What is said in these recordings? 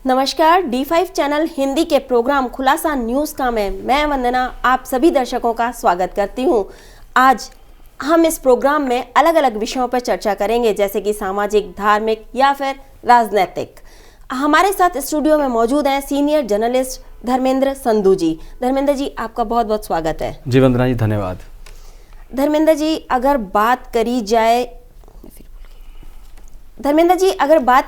नमस्कार, D5 channel Hindi के programme खुलासा न्यूज़ का मैं वंदना आप सभी दर्शकों का स्वागत करती हूं। आज हम इस प्रोग्राम में अलग अलग विषयों पर चर्चा करेंगे, जैसे कि सामाजिक, धार्मिक या फिर राजनैतिक। हमारे साथ स्टूडियो में मौजूद हैं सीनियर जर्नलिस्ट धर्मेंद्र संधू जी। धर्मेंद्र जी, आपका बहुत बहुत स्वागत है। जी वंदना जी, धन्यवाद। धर्मेंद्र जी, अगर बात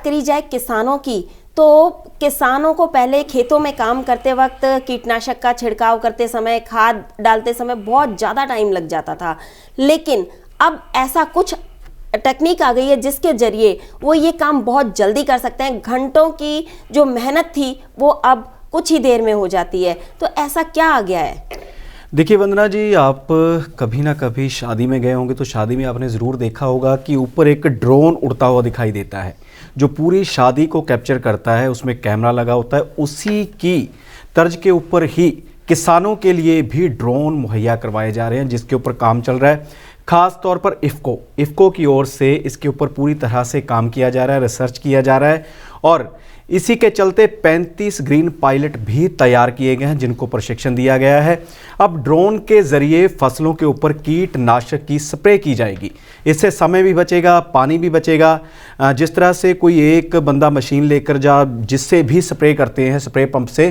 करी जाए किसानों की, तो किसानों को पहले खेतों में काम करते वक्त कीटनाशक का छिड़काव करते समय, खाद डालते समय बहुत ज़्यादा टाइम लग जाता था, लेकिन अब ऐसा कुछ टेक्निक आ गई है जिसके जरिए वो ये काम बहुत जल्दी कर सकते हैं। घंटों की जो मेहनत थी वो अब कुछ ही देर में हो जाती है। तो ऐसा क्या आ गया है? देखिए वंदना जी, आप कभी ना कभी शादी में गए होंगे तो शादी में आपने ज़रूर देखा होगा कि ऊपर एक ड्रोन उड़ता हुआ दिखाई देता है जो पूरी शादी को कैप्चर करता है। उसमें कैमरा लगा होता है। उसी की तर्ज के ऊपर ही किसानों के लिए ड्रोन मुहैया करवाए जा रहे हैं, जिसके ऊपर काम चल रहा है। ख़ास तौर पर इफ़को की ओर से इसके ऊपर पूरी तरह से काम किया जा रहा है, रिसर्च किया जा रहा है और इसी के चलते 35 ग्रीन पायलट भी तैयार किए गए हैं जिनको प्रशिक्षण दिया गया है। अब ड्रोन के ज़रिए फसलों के ऊपर कीटनाशक की स्प्रे की जाएगी। इससे समय भी बचेगा, पानी भी बचेगा। जिस तरह से कोई एक बंदा मशीन लेकर जिससे भी स्प्रे करते हैं स्प्रे पंप से,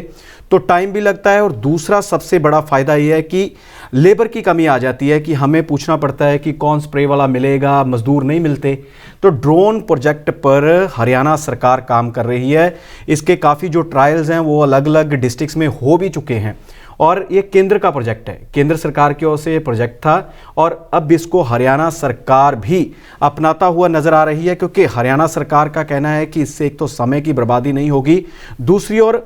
तो टाइम भी लगता है। और दूसरा सबसे बड़ा फ़ायदा ये है कि लेबर की कमी आ जाती है कि हमें पूछना पड़ता है कि कौन स्प्रे वाला मिलेगा, मज़दूर नहीं मिलते। तो ड्रोन प्रोजेक्ट पर हरियाणा सरकार काम कर रही है। इसके काफ़ी जो ट्रायल्स हैं वो अलग अलग डिस्ट्रिक्ट्स में हो भी चुके हैं और ये केंद्र का प्रोजेक्ट है। केंद्र सरकार की ओर से ये प्रोजेक्ट था और अब इसको हरियाणा सरकार भी अपनाता हुआ नज़र आ रही है, क्योंकि हरियाणा सरकार का कहना है कि इससे एक तो समय की बर्बादी नहीं होगी, दूसरी ओर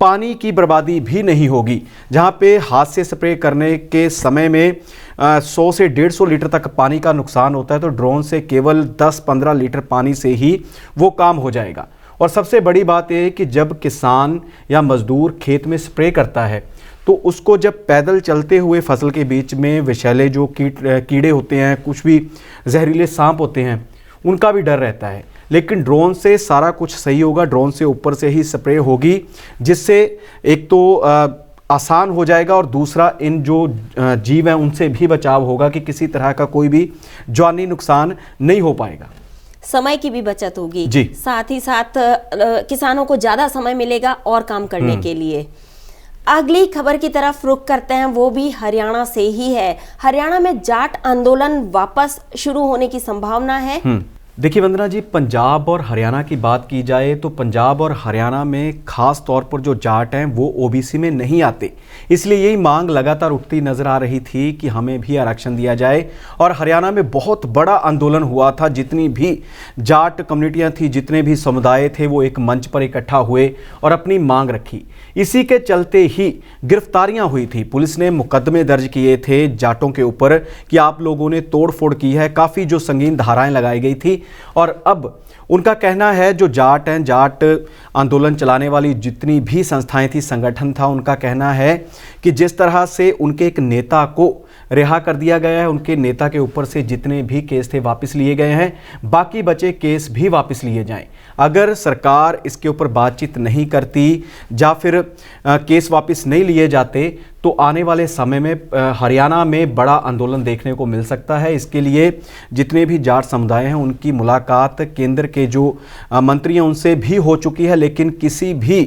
पानी की बर्बादी भी नहीं होगी। जहाँ पे हाथ से स्प्रे करने के समय में 100 से 150 लीटर तक पानी का नुकसान होता है, तो ड्रोन से केवल 10-15 लीटर पानी से ही वो काम हो जाएगा। और सबसे बड़ी बात यह है कि जब किसान या मज़दूर खेत में स्प्रे करता है तो उसको जब पैदल चलते हुए फसल के बीच में विषैले जो कीड़े होते हैं, कुछ भी जहरीले सांप होते हैं, उनका भी डर रहता है। लेकिन ड्रोन से सारा कुछ सही होगा। ड्रोन से ऊपर से ही स्प्रे होगी, जिससे एक तो आसान हो जाएगा और दूसरा इन जो जीव हैं उनसे भी बचाव होगा कि किसी तरह का कोई भी जानी नुकसान नहीं हो पाएगा। समय की भी बचत होगी जी। साथ ही साथ किसानों को ज़्यादा समय मिलेगा और काम करने के लिए। अगली खबर की तरफ रुख करते हैं, वो भी हरियाणा से ही है। हरियाणा में जाट आंदोलन वापस शुरू होने की संभावना है। देखिए वंदना जी, पंजाब और हरियाणा की बात की जाए तो पंजाब और हरियाणा में खास तौर पर जो जाट हैं वो ओबीसी में नहीं आते, इसलिए यही मांग लगातार उठती नजर आ रही थी कि हमें भी आरक्षण दिया जाए। और हरियाणा में बहुत बड़ा आंदोलन हुआ था। जितनी भी जाट कम्युनिटियां थी, जितने भी समुदाय थे, वो एक मंच पर इकट्ठा हुए और अपनी मांग रखी। इसी के चलते ही गिरफ्तारियां हुई थी। पुलिस ने मुकदमे दर्ज किए थे जाटों के ऊपर कि आप लोगों ने तोड़फोड़ की है। काफ़ी जो संगीन धाराएं लगाई गई थी और अब उनका कहना है, जो जाट हैं, जाट आंदोलन चलाने वाली जितनी भी संस्थाएं थी, संगठन था, उनका कहना है कि जिस तरह से उनके एक नेता को रिहा कर दिया गया है, उनके नेता के ऊपर से जितने भी केस थे वापस लिए गए हैं, बाकी बचे केस भी वापस लिए जाएं। अगर सरकार इसके ऊपर बातचीत नहीं करती या फिर केस वापस नहीं लिए जाते तो आने वाले समय में हरियाणा में बड़ा आंदोलन देखने को मिल सकता है। इसके लिए जितने भी जाट समुदाय हैं उनकी मुलाकात केंद्र के जो मंत्री हैं उनसे भी हो चुकी है, लेकिन किसी भी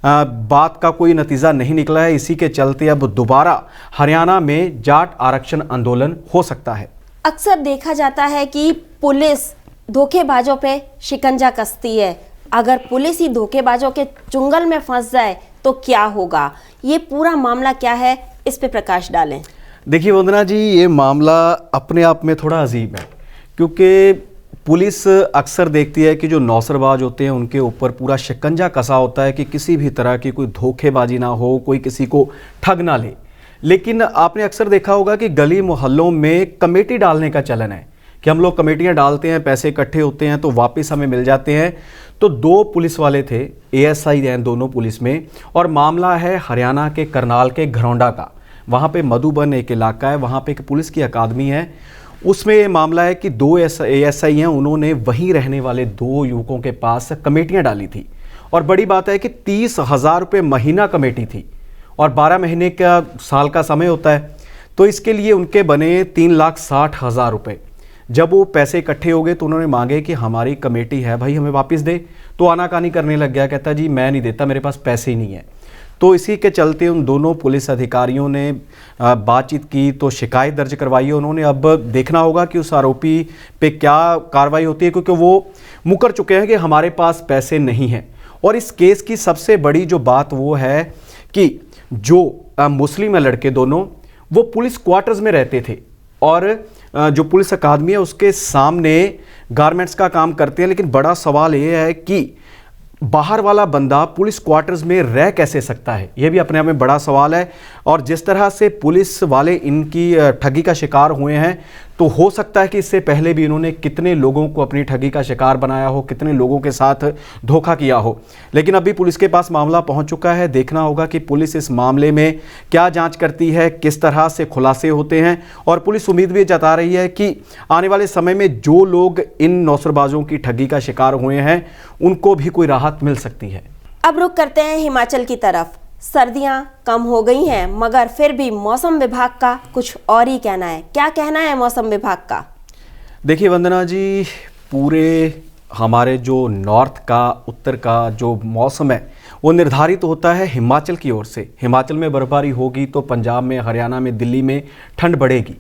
बात का कोई नतीजा नहीं निकला है। इसी के चलते अब दोबारा हरियाणा में जाट आरक्षण आंदोलन हो सकता है। अक्सर देखा जाता है कि पुलिस धोखेबाजों पे शिकंजा कसती है। अगर पुलिस ही धोखेबाजों के चुंगल में फंस जाए तो क्या होगा? ये पूरा मामला क्या है, इस पे प्रकाश डालें। देखिए वंदना जी, ये मामला अपने आप में थोड़ा अजीब है, क्योंकि पुलिस अक्सर देखती है कि जो नौसरबाज होते हैं उनके ऊपर पूरा शिकंजा कसा होता है कि किसी भी तरह की कोई धोखेबाजी ना हो, कोई किसी को ठग ना ले। लेकिन आपने अक्सर देखा होगा कि गली मोहल्लों में कमेटी डालने का चलन है कि हम लोग कमेटियां डालते हैं, पैसे इकट्ठे होते हैं तो वापस हमें मिल जाते हैं। तो 2 पुलिस वाले थे, एएसआई हैं दोनों पुलिस में, और मामला है हरियाणा के करनाल के घरौंडा का। वहाँ पे मधुबन एक इलाका है, वहाँ पे एक पुलिस की अकादमी है। उसमें ये मामला है कि 2 एएसआई हैं, उन्होंने वहीं रहने वाले 2 युवकों के पास कमेटियां डाली थी और बड़ी बात है कि 30,000 रुपये महीना कमेटी थी और 12 महीने का साल का समय होता है, तो इसके लिए उनके बने 3,60,000 रुपये। जब वो पैसे इकट्ठे हो गए तो उन्होंने मांगे कि हमारी कमेटी है भाई, हमें वापस दे। तो आनाकानी करने लग गया, कहता जी मैं नहीं देता, मेरे पास पैसे ही नहीं है। तो इसी के चलते उन दोनों पुलिस अधिकारियों ने बातचीत की, तो शिकायत दर्ज करवाई है उन्होंने। अब देखना होगा कि उस आरोपी पे क्या कार्रवाई होती है, क्योंकि वो मुकर चुके हैं कि हमारे पास पैसे नहीं हैं। और इस केस की सबसे बड़ी जो बात वो है कि जो मुस्लिम है लड़के दोनों, वो पुलिस क्वार्टर्स में रहते थे और जो पुलिस अकादमी है उसके सामने गारमेंट्स का काम करते हैं। लेकिन बड़ा सवाल ये है कि बाहर वाला बंदा पुलिस क्वार्टर्स में रह कैसे सकता है, यह भी अपने आप में बड़ा सवाल है। और जिस तरह से पुलिस वाले इनकी ठगी का शिकार हुए हैं, तो हो सकता है कि इससे पहले भी इन्होंने कितने लोगों को अपनी ठगी का शिकार बनाया हो, कितने लोगों के साथ धोखा किया हो। लेकिन अभी पुलिस के पास मामला पहुंच चुका है। देखना होगा कि पुलिस इस मामले में क्या जांच करती है, किस तरह से खुलासे होते हैं। और पुलिस उम्मीद भी जता रही है कि आने वाले समय में जो लोग इन नौसरबाजों की ठगी का शिकार हुए हैं उनको भी कोई राहत मिल सकती है। अब रुख करते हैं हिमाचल की तरफ। सर्दियां कम हो गई हैं, मगर फिर भी मौसम विभाग का कुछ और ही कहना है। क्या कहना है मौसम विभाग का? देखिए वंदना जी, पूरे हमारे जो नॉर्थ का, उत्तर का जो मौसम है वो निर्धारित होता है हिमाचल की ओर से। हिमाचल में बर्फबारी होगी तो पंजाब में, हरियाणा में, दिल्ली में ठंड बढ़ेगी।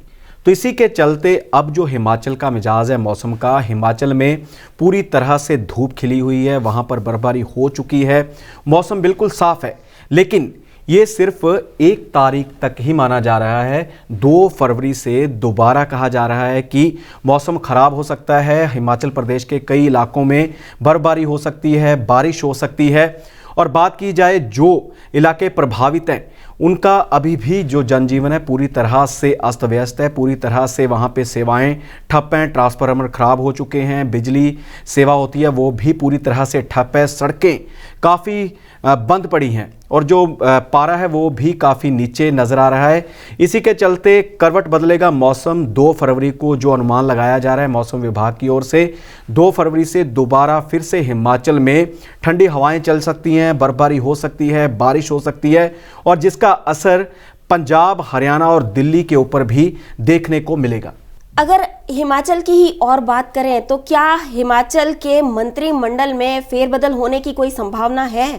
तो इसी के चलते अब जो हिमाचल का मिजाज है मौसम का, हिमाचल में पूरी तरह से धूप खिली हुई है, वहाँ पर बर्फबारी हो चुकी है, मौसम बिल्कुल साफ है। लेकिन ये सिर्फ 1 तारीख तक ही माना जा रहा है। 2 फरवरी से दोबारा कहा जा रहा है कि मौसम खराब हो सकता है, हिमाचल प्रदेश के कई इलाकों में बर्फबारी हो सकती है, बारिश हो सकती है। और बात की जाए जो इलाके प्रभावित हैं उनका अभी भी जो जनजीवन है पूरी तरह से अस्त व्यस्त है, पूरी तरह से वहाँ पे सेवाएं ठप हैं, ट्रांसफार्मर खराब हो चुके हैं, बिजली सेवा होती है वो भी पूरी तरह से ठप है, सड़कें काफ़ी बंद पड़ी हैं और जो पारा है वो भी काफ़ी नीचे नज़र आ रहा है। इसी के चलते करवट बदलेगा मौसम। 2 फरवरी को जो अनुमान लगाया जा रहा है मौसम विभाग की ओर से, 2 फरवरी से दोबारा फिर से हिमाचल में ठंडी हवाएं चल सकती हैं, बर्फबारी हो सकती है, बारिश हो सकती है और जिसका असर पंजाब, हरियाणा और दिल्ली के ऊपर भी देखने को मिलेगा। अगर हिमाचल की ही और बात करें तो क्या हिमाचल के मंत्रिमंडल में फेरबदल होने की कोई संभावना है?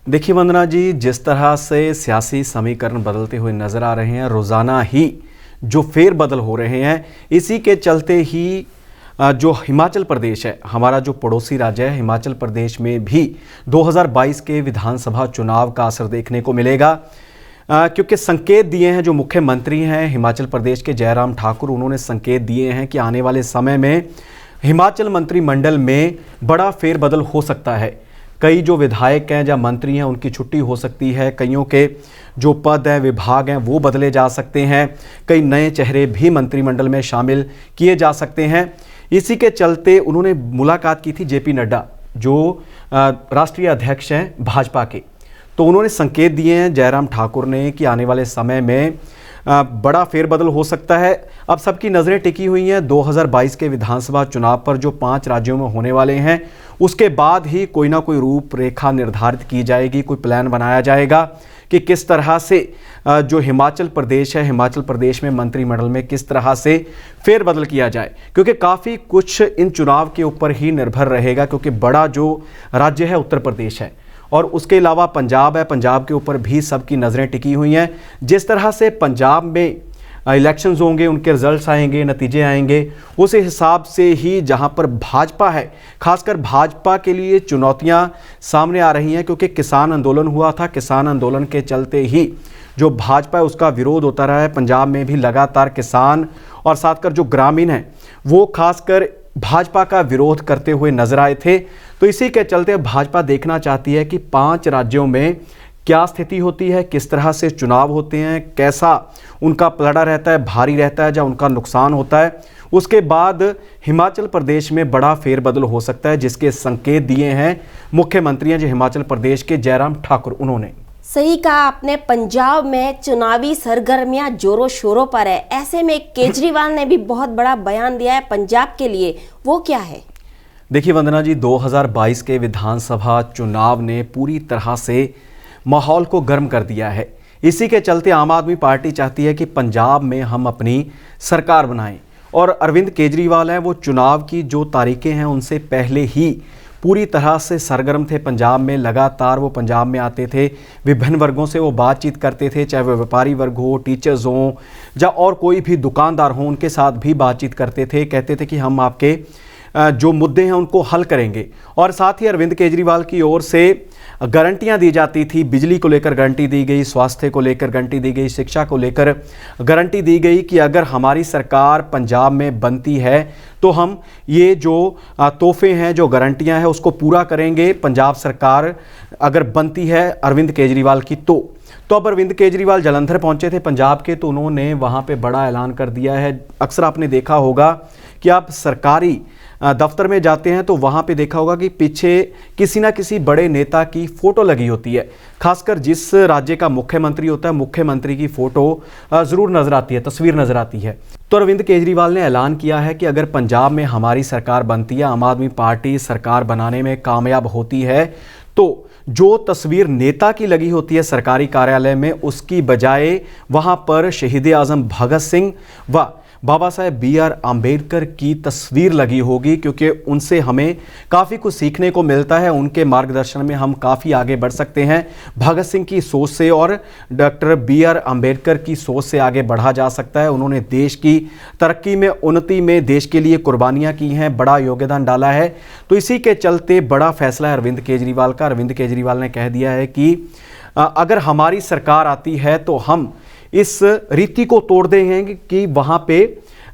देखिए वंदना जी, जिस तरह से सियासी समीकरण बदलते हुए नजर आ रहे हैं, रोजाना ही जो फेरबदल हो रहे हैं, इसी के चलते ही जो हिमाचल प्रदेश है, हमारा जो पड़ोसी राज्य है, हिमाचल प्रदेश में भी 2022 के विधानसभा चुनाव का असर देखने को मिलेगा। क्योंकि संकेत दिए हैं जो मुख्यमंत्री हैं हिमाचल प्रदेश के जयराम ठाकुर, उन्होंने संकेत दिए हैं कि आने वाले समय में हिमाचल मंत्रिमंडल में बड़ा फेरबदल हो सकता है। कई जो विधायक हैं या मंत्री हैं उनकी छुट्टी हो सकती है, कईयों के जो पद हैं, विभाग हैं वो बदले जा सकते हैं, कई नए चेहरे भी मंत्रिमंडल में शामिल किए जा सकते हैं। इसी के चलते उन्होंने मुलाकात की थी जेपी नड्डा जो राष्ट्रीय अध्यक्ष हैं भाजपा के। तो उन्होंने संकेत दिए हैं जयराम ठाकुर ने कि आने वाले समय में बड़ा फेरबदल हो सकता है। अब सबकी नज़रें टिकी हुई हैं 2022 के विधानसभा चुनाव पर जो 5 राज्यों में होने वाले हैं, उसके बाद ही कोई ना कोई रूपरेखा निर्धारित की जाएगी, कोई प्लान बनाया जाएगा कि किस तरह से जो हिमाचल प्रदेश है, हिमाचल प्रदेश में मंत्रिमंडल में किस तरह से फेरबदल किया जाए। क्योंकि काफ़ी कुछ इन चुनाव के ऊपर ही निर्भर रहेगा, क्योंकि बड़ा जो राज्य है उत्तर प्रदेश है और उसके अलावा पंजाब है, पंजाब के ऊपर भी सबकी नज़रें टिकी हुई हैं। जिस तरह से पंजाब में इलेक्शंस होंगे, उनके रिजल्ट्स आएंगे, नतीजे आएंगे, उस हिसाब से ही जहां पर भाजपा है, खासकर भाजपा के लिए चुनौतियां सामने आ रही हैं। क्योंकि किसान आंदोलन हुआ था, किसान आंदोलन के चलते ही जो भाजपा है उसका विरोध होता रहा है। पंजाब में भी लगातार किसान और साथ कर जो ग्रामीण हैं वो खासकर भाजपा का विरोध करते हुए नजर आए थे। तो इसी के चलते भाजपा देखना चाहती है कि 5 राज्यों में क्या स्थिति होती है, किस तरह से चुनाव होते हैं, कैसा उनका पलड़ा रहता है, भारी रहता है या उनका नुकसान होता है। उसके बाद हिमाचल प्रदेश में बड़ा फेरबदल हो सकता है, जिसके संकेत दिए हैं मुख्यमंत्री हैं जो हिमाचल प्रदेश के जयराम ठाकुर। उन्होंने सही कहा आपने, पंजाब में चुनावी सरगर्मियां जोरों शोरों पर है। ऐसे में केजरीवाल ने भी बहुत बड़ा बयान दिया है पंजाब के लिए, वो क्या है? देखिए वंदना जी, 2022 के विधानसभा चुनाव ने पूरी तरह से माहौल को गर्म कर दिया है। इसी के चलते आम आदमी पार्टी चाहती है कि पंजाब में हम अपनी सरकार बनाएं और अरविंद केजरीवाल हैं, वो चुनाव की जो तारीखें हैं उनसे पहले ही पूरी तरह से सरगर्म थे पंजाब में। लगातार वो पंजाब में आते थे, विभिन्न वर्गों से वो बातचीत करते थे, चाहे वो व्यापारी वर्ग हो, टीचर्स हों या और कोई भी दुकानदार हों, उनके साथ भी बातचीत करते थे। कहते थे कि हम आपके जो मुद्दे हैं उनको हल करेंगे। और साथ ही अरविंद केजरीवाल की ओर से गारंटियां दी जाती थी। बिजली को लेकर गारंटी दी गई, स्वास्थ्य को लेकर गारंटी दी गई, शिक्षा को लेकर गारंटी दी गई कि अगर हमारी सरकार पंजाब में बनती है तो हम ये जो तोहफे हैं, जो गारंटियां हैं, उसको पूरा करेंगे। पंजाब सरकार अगर बनती है अरविंद केजरीवाल की तो अब अरविंद केजरीवाल जालंधर पहुंचे थे पंजाब के, तो उन्होंने वहां पे बड़ा ऐलान कर दिया है। अक्सर आपने देखा होगा कि आप सरकारी दफ्तर में जाते हैं तो वहाँ पे देखा होगा कि पीछे किसी ना किसी बड़े नेता की फ़ोटो लगी होती है। खासकर जिस राज्य का मुख्यमंत्री होता है, मुख्यमंत्री की फ़ोटो ज़रूर नज़र आती है, तस्वीर नज़र आती है। तो अरविंद केजरीवाल ने ऐलान किया है कि अगर पंजाब में हमारी सरकार बनती है, आम आदमी पार्टी सरकार बनाने में कामयाब होती है, तो जो तस्वीर नेता की लगी होती है सरकारी कार्यालय में, उसकी बजाय वहाँ पर शहीद आज़म भगत सिंह व बाबा साहेब BR अम्बेडकर की तस्वीर लगी होगी, क्योंकि उनसे हमें काफ़ी कुछ सीखने को मिलता है। उनके मार्गदर्शन में हम काफ़ी आगे बढ़ सकते हैं। भगत सिंह की सोच से और डॉक्टर BR अम्बेडकर की सोच से आगे बढ़ा जा सकता है। उन्होंने देश की तरक्की में, उन्नति में देश के लिए कुर्बानियाँ की हैं, बड़ा योगदान डाला है। तो इसी के चलते बड़ा फैसला है अरविंद केजरीवाल का। अरविंद केजरीवाल ने कह दिया है कि अगर हमारी सरकार आती है तो हम इस रीति को तोड़ देंगे कि वहाँ पे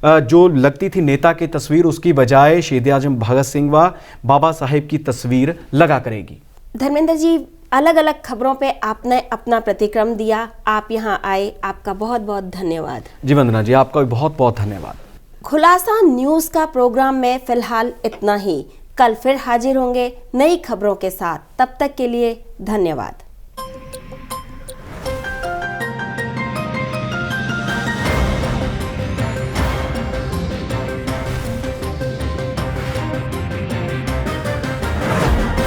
जो लगती थी नेता की तस्वीर, उसकी बजाय शहीद आज़म भगत सिंह व बाबा साहेब की तस्वीर लगा करेगी। धर्मेंद्र जी, अलग अलग खबरों पे आपने अपना प्रतिक्रम दिया, आप यहाँ आए, आपका बहुत बहुत धन्यवाद। जी वंदना जी, आपका भी बहुत बहुत धन्यवाद। खुलासा न्यूज़ का प्रोग्राम में फिलहाल इतना ही। कल फिर हाजिर होंगे नई खबरों के साथ। तब तक के लिए धन्यवाद।